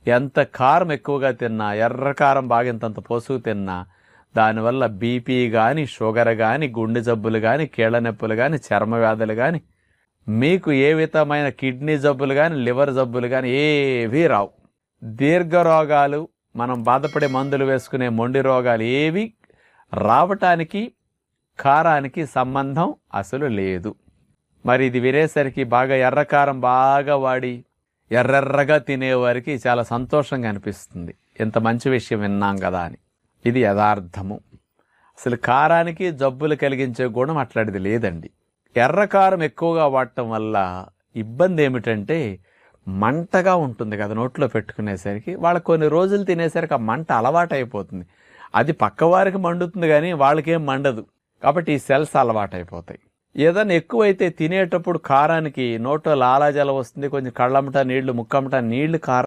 ఎంత కారం ఎక్కువగా తిన్నా, ఎర్ర కారం బాగా ఇంతంత పోసుకు తిన్నా దానివల్ల బీపీ కానీ, షుగర్ కానీ, గుండె జబ్బులు కానీ, కీళ్ళ నొప్పులు కానీ, చర్మ వ్యాధులు కానీ, మీకు ఏ విధమైన కిడ్నీ జబ్బులు కానీ, లివర్ జబ్బులు కానీ ఏవీ రావు. దీర్ఘ రోగాలు, మనం బాధపడే మందులు వేసుకునే మొండి రోగాలు ఏవి రావటానికి కారానికి సంబంధం అసలు లేదు. మరి ఇది వినేసరికి బాగా ఎర్రకారం బాగా వాడి ఎర్రెర్రగా తినేవారికి చాలా సంతోషంగా అనిపిస్తుంది. ఎంత మంచి విషయం విన్నాం కదా అని. ఇది యథార్థము. అసలు కారానికి జబ్బులు కలిగించే గుణం అట్లాంటిది లేదండి. ఎర్రకారం ఎక్కువగా వాడటం వల్ల ఇబ్బంది ఏమిటంటే మంటగా ఉంటుంది కదా నోట్లో పెట్టుకునేసరికి. వాళ్ళకి కొన్ని రోజులు తినేసరికి ఆ మంట అలవాటు అయిపోతుంది. అది పక్కవారికి మండుతుంది కానీ వాళ్ళకేం మండదు. కాబట్టి ఈ సెల్స్ అలవాటు అయిపోతాయి. ఏదైనా ఎక్కువైతే తినేటప్పుడు కారానికి నోట్లో లాలాజలం వస్తుంది, కొంచెం కళ్ళమ్మట నీళ్లు, ముక్కమ్మట నీళ్లు కారం